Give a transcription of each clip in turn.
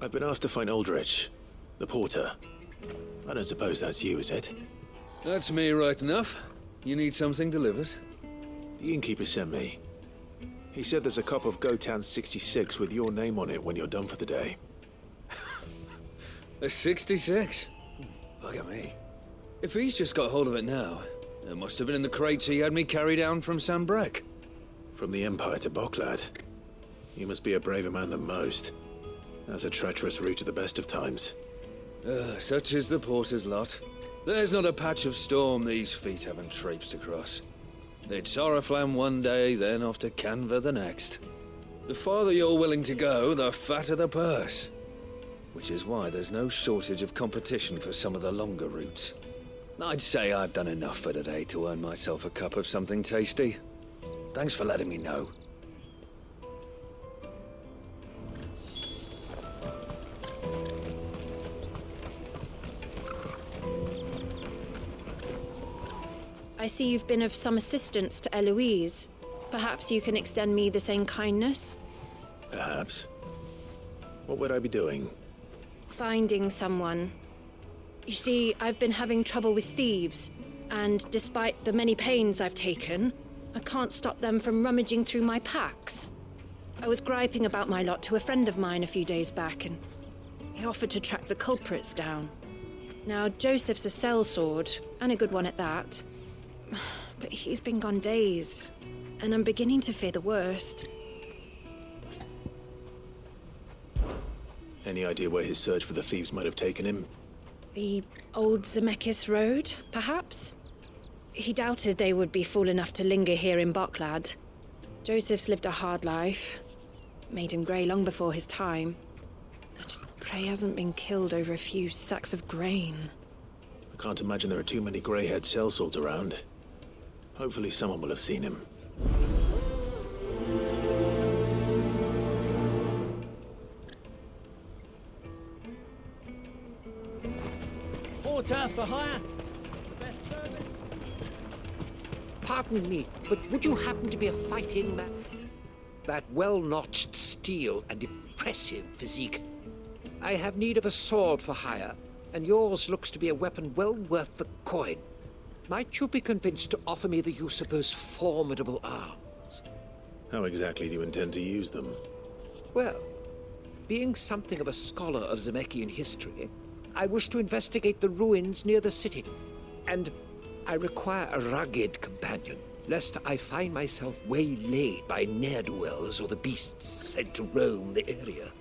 I've been asked to find Oldrich the Porter. I don't suppose that's you, is it? That's me right enough. You need something delivered? The innkeeper sent me. He said there's a copy of Gotan 66 with your name on it when you're done for the day. A 66? Look at me. If he's just got hold of it now, it must have been in the crates he had me carry down from Sanbreque. From the Empire to Boklad. You must be a braver man than most. That's a treacherous route at the best of times. Such is the Porter's lot. There's not a patch of storm these feet haven't traipsed across. It's Oriflamme one day, then off to Canva the next. The farther you're willing to go, the fatter the purse. Which is why there's no shortage of competition for some of the longer routes. I'd say I've done enough for today to earn myself a cup of something tasty. Thanks for letting me know. I see you've been of some assistance to Eloise. Perhaps you can extend me the same kindness? Perhaps. What would I be doing? Finding someone. You see, I've been having trouble with thieves, and despite the many pains I've taken, I can't stop them from rummaging through my packs. I was griping about my lot to a friend of mine a few days back, and he offered to track the culprits down. Now, Joseph's a sellsword, and a good one at that. But he's been gone days, and I'm beginning to fear the worst. Any idea where his search for the thieves might have taken him? The old Zemeckis Road, perhaps? He doubted they would be fool enough to linger here in Boklad. Joseph's lived a hard life. Made him grey long before his time. I just pray he hasn't been killed over a few sacks of grain. I can't imagine there are too many grey-haired sellswords around. Hopefully someone will have seen him. Porter for hire. The best service. Pardon me, but would you happen to be a fighting man? That well-notched steel and impressive physique. I have need of a sword for hire, and yours looks to be a weapon well worth the coin. Might you be convinced to offer me the use of those formidable arms? How exactly do you intend to use them? Well, being something of a scholar of Zemeckis history, I wish to investigate the ruins near the city, and I require a rugged companion, lest I find myself waylaid by ne'er-do-wells or the beasts sent to roam the area.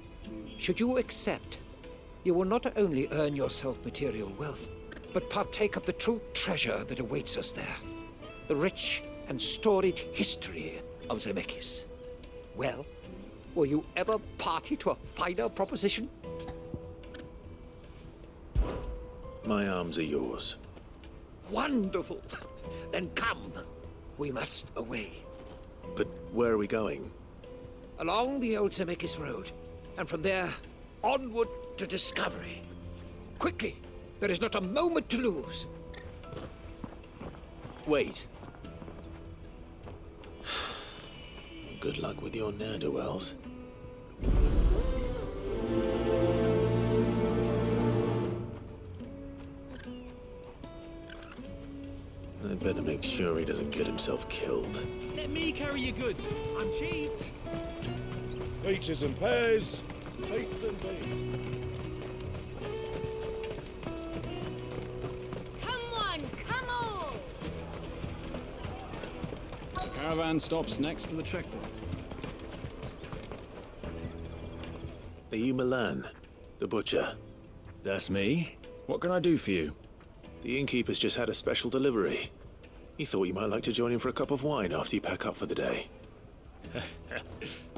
Should you accept, you will not only earn yourself material wealth, but partake of the true treasure that awaits us there. The rich and storied history of Zemeckis. Well, were you ever party to a finer proposition? My arms are yours. Wonderful! Then come. We must away. But where are we going? Along the old Zemeckis Road, and from there, onward to discovery. Quickly! There is not a moment to lose. Wait. Good luck with your ne'er-do-wells. I'd better make sure he doesn't get himself killed. Let me carry your goods. I'm cheap. Peaches and pears, peats and beans. Caravan stops next to the checkpoint. Are you Milan the Butcher? That's me. What can I do for you? The innkeeper's just had a special delivery. He thought you might like to join him for a cup of wine after you pack up for the day.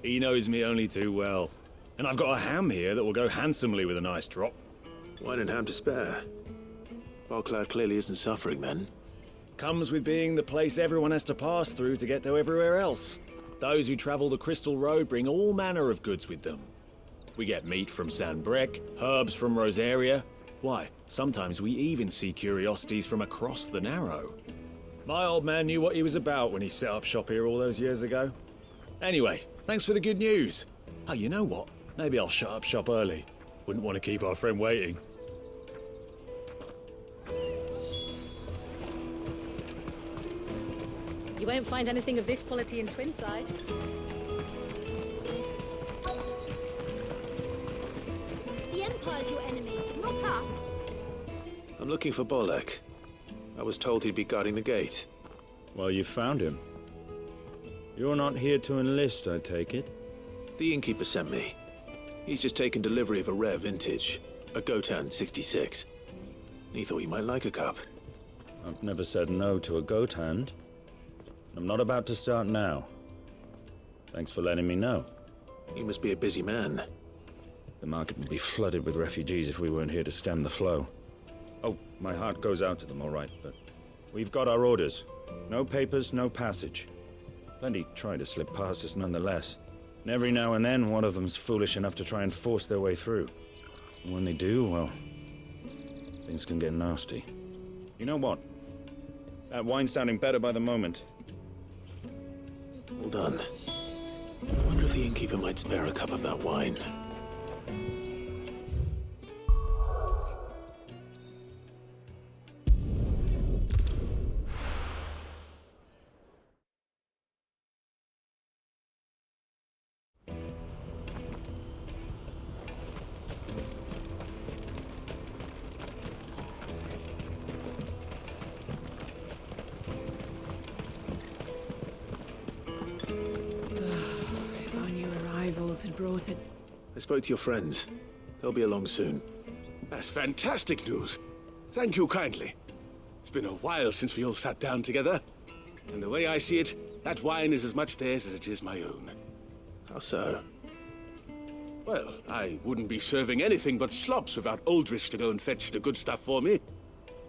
He knows me only too well. And I've got a ham here that will go handsomely with a nice drop. Wine and ham to spare. Boklad clearly isn't suffering then. Comes with being the place everyone has to pass through to get to everywhere else. Those who travel the Crystal Road bring all manner of goods with them. We get meat from Sanbreque, herbs from Rosaria. Why, sometimes we even see curiosities from across the Narrow. My old man knew what he was about when he set up shop here all those years ago. Anyway, thanks for the good news. Oh, you know what? Maybe I'll shut up shop early. Wouldn't want to keep our friend waiting. You won't find anything of this quality in Twinside. The Empire's your enemy, not us. I'm looking for Bolek. I was told he'd be guarding the gate. Well, you found him. You're not here to enlist, I take it? The innkeeper sent me. He's just taken delivery of a rare vintage, a Gotan 66. He thought you might like a cup. I've never said no to a goat hand. I'm not about to start now. Thanks for letting me know. You must be a busy man. The market would be flooded with refugees if we weren't here to stem the flow. Oh, my heart goes out to them, all right, but we've got our orders. No papers, no passage. Plenty try to slip past us nonetheless. And every now and then, one of them's foolish enough to try and force their way through. And when they do, well, things can get nasty. You know what? That wine's sounding better by the moment. Well done. I wonder if the innkeeper might spare a cup of that wine. Had brought it. I spoke to your friends. They'll be along soon. That's fantastic news. Thank you kindly. It's been a while since we all sat down together. And the way I see it, that wine is as much theirs as it is my own. How so? Well, I wouldn't be serving anything but slops without Oldrich to go and fetch the good stuff for me.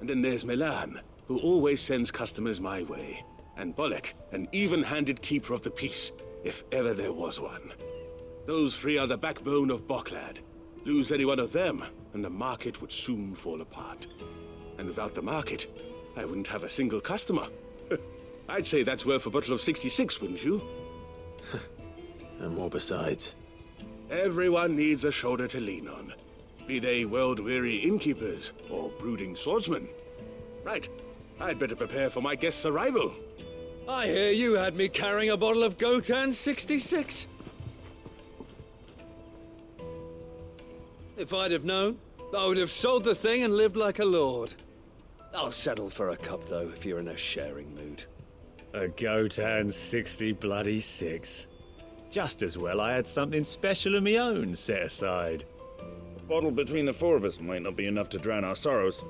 And then there's Milan, who always sends customers my way. And Bolek, an even-handed keeper of the peace, if ever there was one. Those three are the backbone of Boklad. Lose any one of them, and the market would soon fall apart. And without the market, I wouldn't have a single customer. I'd say that's worth a bottle of 66, wouldn't you? And more besides. Everyone needs a shoulder to lean on. Be they world-weary innkeepers or brooding swordsmen. Right, I'd better prepare for my guest's arrival. I hear you had me carrying a bottle of Gotan 66. If I'd have known, I would have sold the thing and lived like a lord. I'll settle for a cup, though, if you're in a sharing mood. A Gotan 66. Just as well I had something special of my own set aside. A bottle between the four of us might not be enough to drown our sorrows,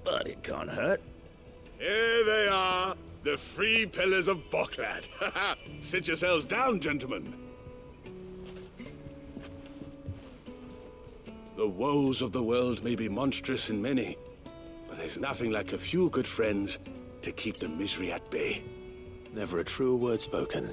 but it can't hurt. Here they are, the three pillars of Boklad. Sit yourselves down, gentlemen. The woes of the world may be monstrous in many, but there's nothing like a few good friends to keep the misery at bay. Never a truer word spoken.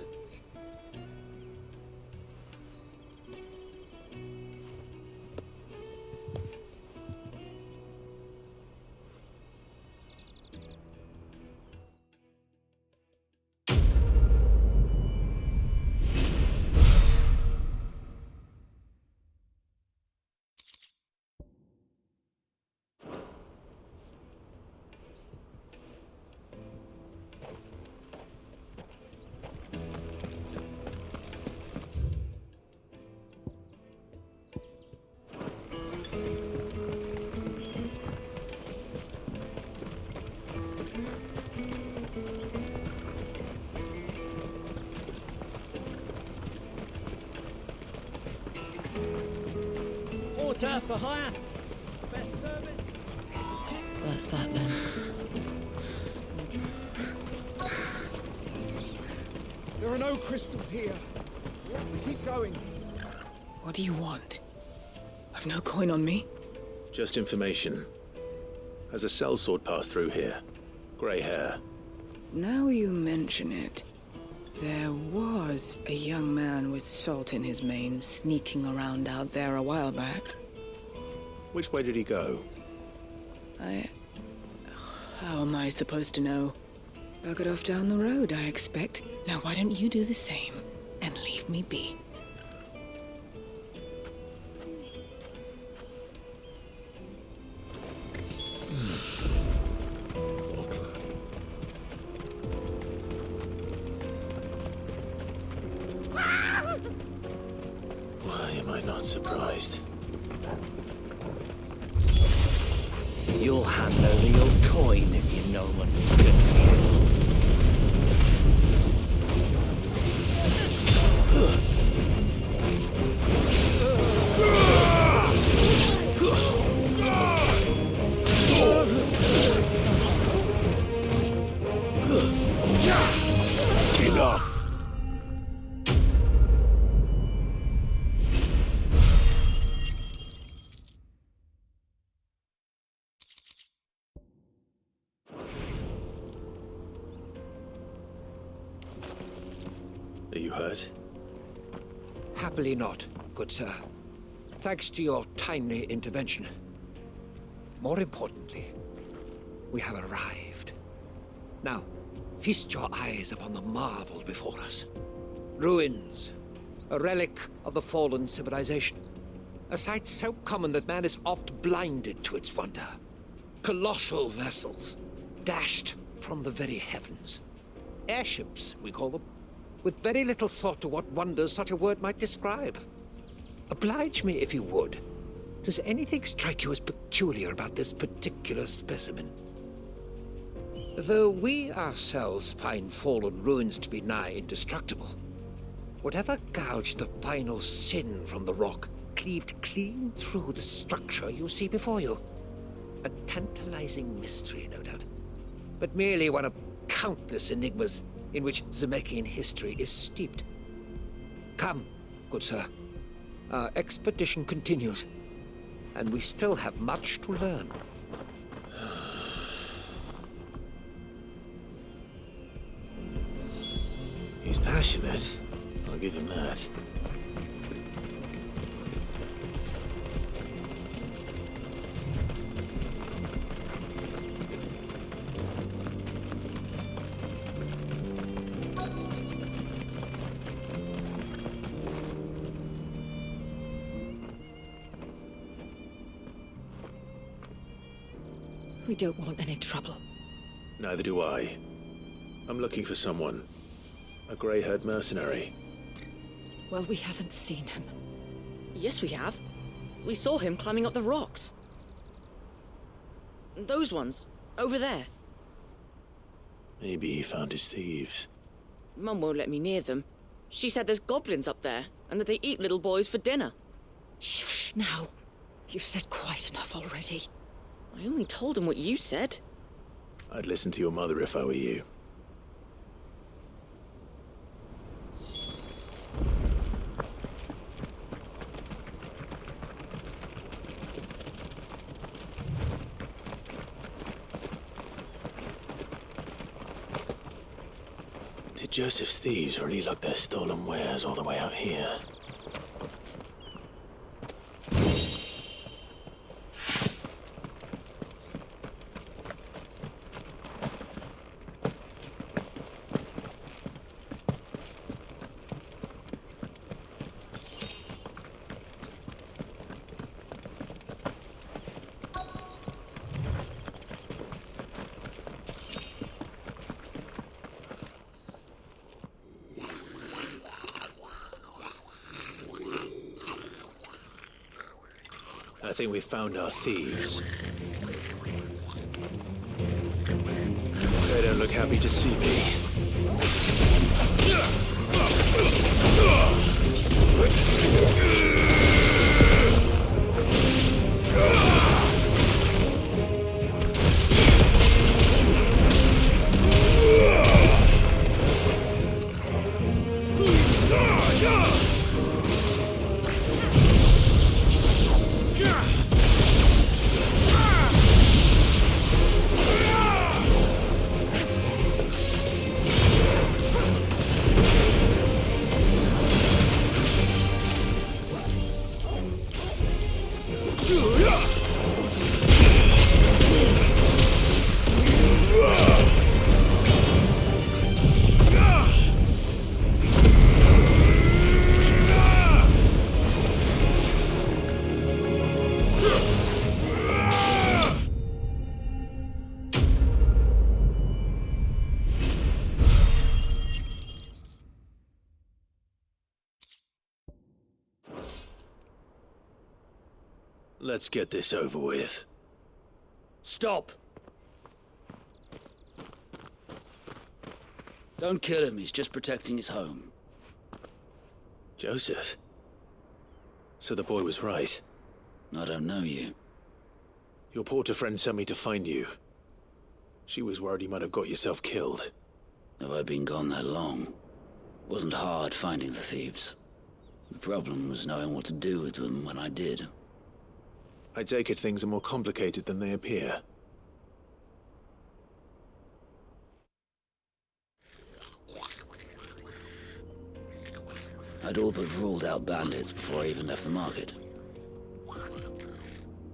Porter for hire. Best service. That's that then. There are no crystals here. We have to keep going. What do you want? I've no coin on me. Just information. Has a sellsword passed through here? Grey hair. Now you mention it. There was a young man with salt in his mane sneaking around out there a while back. Which way did he go? How am I supposed to know? Buggered off down the road, I expect. Now why don't you do the same and leave me be? not surprised. You'll hand over your coin if you know what's good for you. Enough. Are you hurt? Happily not, good sir. Thanks to your timely intervention. More importantly, we have arrived. Now, feast your eyes upon the marvel before us. Ruins, a relic of the fallen civilization. A sight so common that man is oft blinded to its wonder. Colossal vessels, dashed from the very heavens. Airships, we call them, with very little thought to what wonders such a word might describe. Oblige me if you would. Does anything strike you as peculiar about this particular specimen? Though we ourselves find fallen ruins to be nigh indestructible, whatever gouged the final sin from the rock cleaved clean through the structure you see before you. A tantalizing mystery, no doubt, but merely one of countless enigmas in which Zemeckyan history is steeped. Come, good sir. Our expedition continues, and we still have much to learn. He's passionate. I'll give him that. We don't want any trouble. Neither do I. I'm looking for someone. A grey-haired mercenary. Well, we haven't seen him. Yes, we have. We saw him climbing up the rocks. Those ones, over there. Maybe he found his thieves. Mum won't let me near them. She said there's goblins up there, and that they eat little boys for dinner. Shush, now. You've said quite enough already. I only told him what you said. I'd listen to your mother if I were you. Did Joseph's thieves really lug their stolen wares all the way out here? I think we've found our thieves. They don't look happy to see me. Let's get this over with. Stop! Don't kill him, he's just protecting his home. Joseph? So the boy was right. I don't know you. Your Porter friend sent me to find you. She was worried you might have got yourself killed. Have I been gone that long? Wasn't hard finding the thieves. The problem was knowing what to do with them when I did. I take it things are more complicated than they appear. I'd all but ruled out bandits before I even left the market.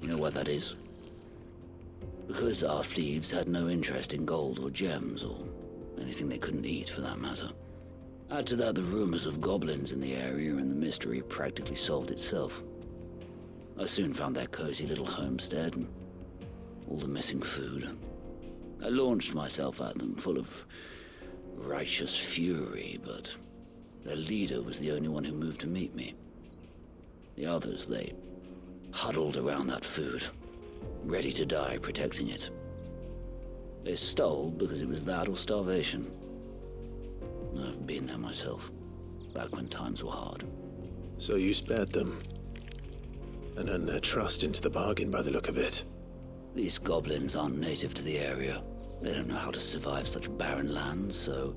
You know what that is? Because our thieves had no interest in gold or gems, or anything they couldn't eat for that matter. Add to that the rumors of goblins in the area, and the mystery practically solved itself. I soon found their cozy little homestead, and all the missing food. I launched myself at them, full of righteous fury, but their leader was the only one who moved to meet me. The others, they huddled around that food, ready to die protecting it. They stole because it was that or starvation. I've been there myself, back when times were hard. So you spared them, and earned their trust into the bargain by the look of it. These goblins aren't native to the area. They don't know how to survive such barren lands, so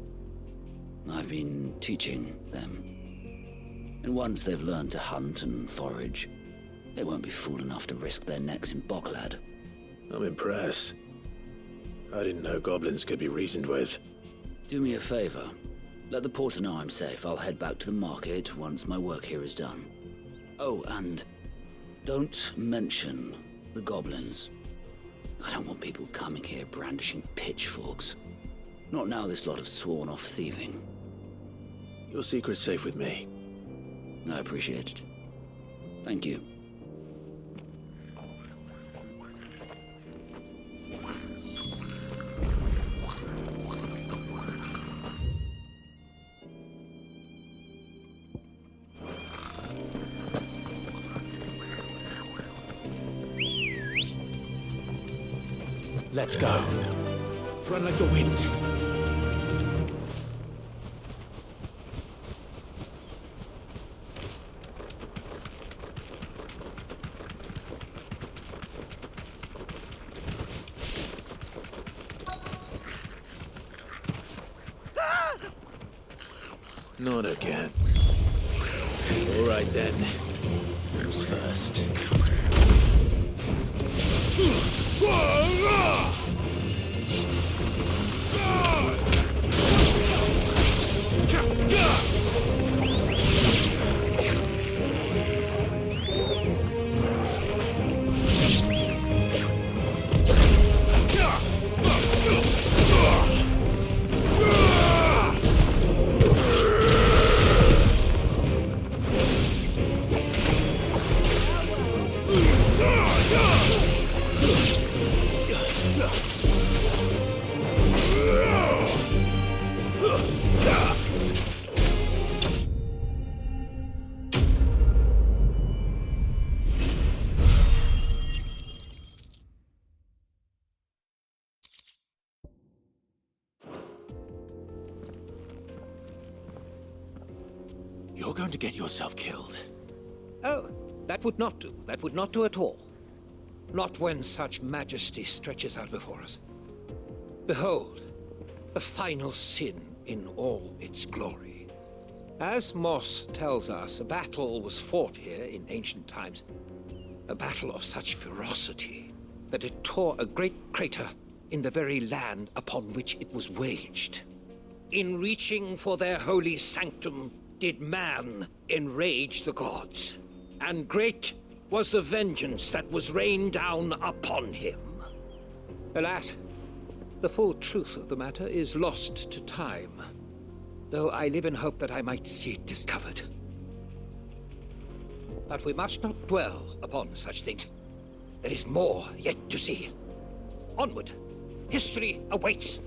I've been teaching them. And once they've learned to hunt and forage, they won't be fool enough to risk their necks in Boklad. I'm impressed. I didn't know goblins could be reasoned with. Do me a favor. Let the Porter know I'm safe. I'll head back to the market once my work here is done. Oh, and don't mention the goblins. I don't want people coming here brandishing pitchforks. Not now this lot have sworn off thieving. Your secret's safe with me. I appreciate it. Thank you. Let's go. Run like the wind. Not again. All right then. Who's first? You're going to get yourself killed. Oh, that would not do. That would not do at all. Not when such majesty stretches out before us. Behold, the final sin in all its glory. As Moss tells us, a battle was fought here in ancient times. A battle of such ferocity that it tore a great crater in the very land upon which it was waged. In reaching for their holy sanctum, did man enrage the gods, and great was the vengeance that was rained down upon him. Alas, the full truth of the matter is lost to time, though I live in hope that I might see it discovered. But we must not dwell upon such things. There is more yet to see. Onward! History awaits!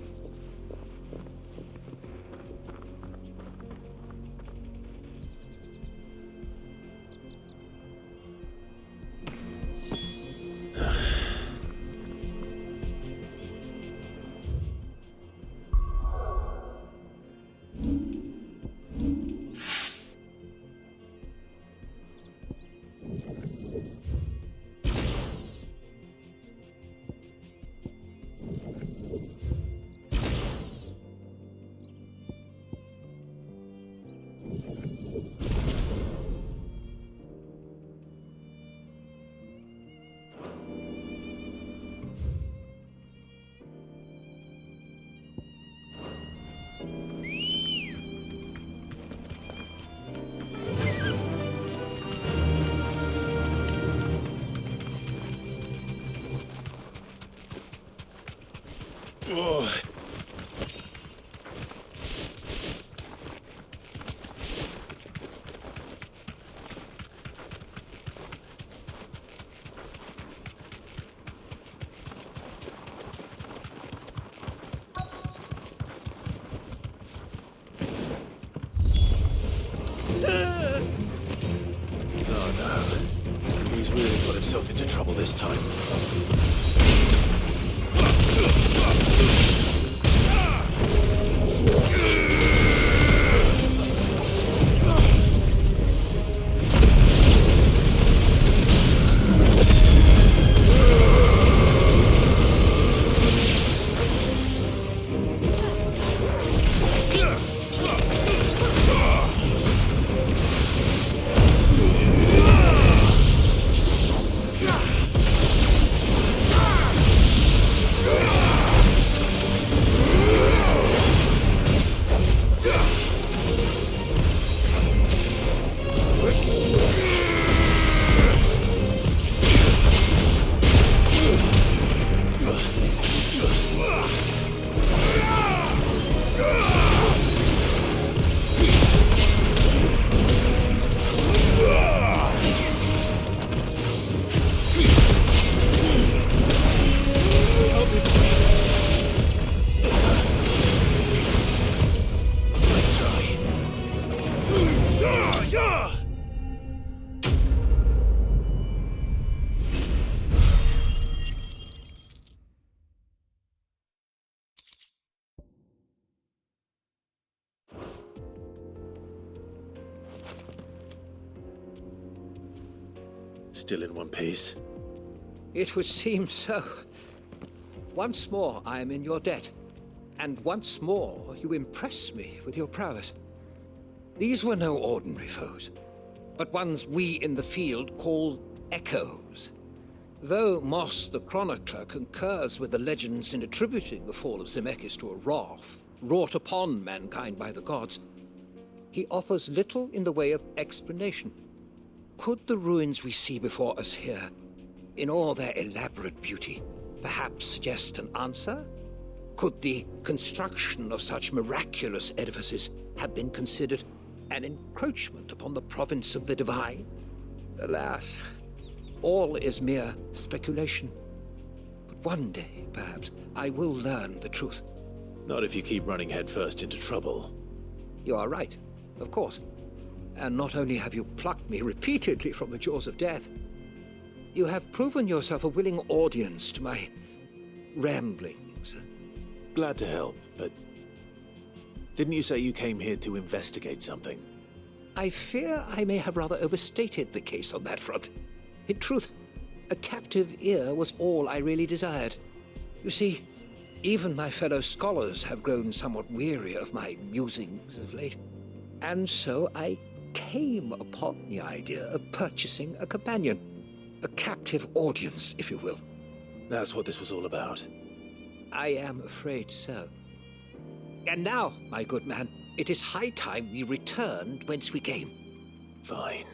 Oh. Oh no. He's really got himself into trouble this time. Still in one piece? It would seem so. Once more I am in your debt, and once more you impress me with your prowess. These were no ordinary foes, but ones we in the field call echoes. Though Moss the Chronicler concurs with the legends in attributing the fall of Zemeckis to a wrath wrought upon mankind by the gods, he offers little in the way of explanation. Could the ruins we see before us here, in all their elaborate beauty, perhaps suggest an answer? Could the construction of such miraculous edifices have been considered an encroachment upon the province of the divine? Alas, all is mere speculation. But one day, perhaps, I will learn the truth. Not if you keep running headfirst into trouble. You are right, of course. And not only have you plucked me repeatedly from the jaws of death, you have proven yourself a willing audience to my ramblings. Glad to help, but didn't you say you came here to investigate something? I fear I may have rather overstated the case on that front. In truth, a captive ear was all I really desired. You see, even my fellow scholars have grown somewhat weary of my musings of late. And so I came upon the idea of purchasing a companion. A captive audience, if you will. That's what this was all about. I am afraid so. And now, my good man, it is high time we returned whence we came. Fine.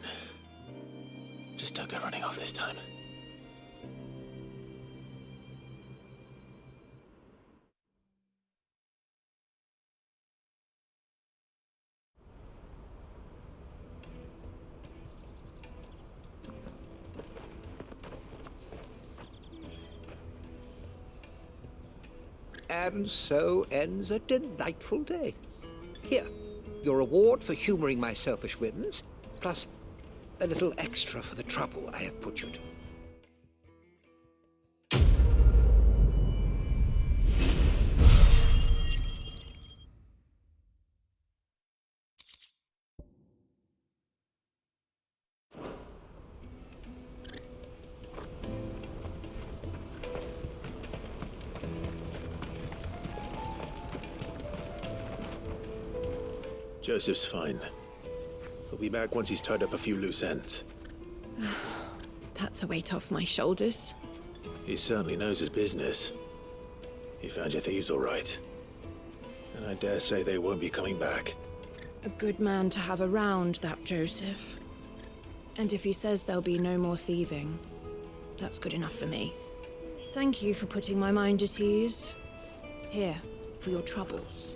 Just don't go running off this time. And so ends a delightful day. Here, your reward for humoring my selfish whims, plus a little extra for the trouble I have put you to. Joseph's fine. He'll be back once he's tied up a few loose ends. That's a weight off my shoulders. He certainly knows his business. He found your thieves all right. And I dare say they won't be coming back. A good man to have around, that Joseph. And if he says there'll be no more thieving, that's good enough for me. Thank you for putting my mind at ease. Here, for your troubles.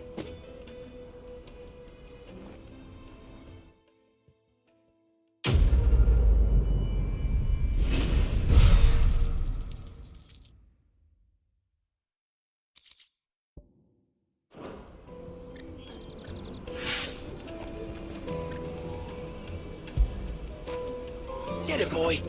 Get it, boy!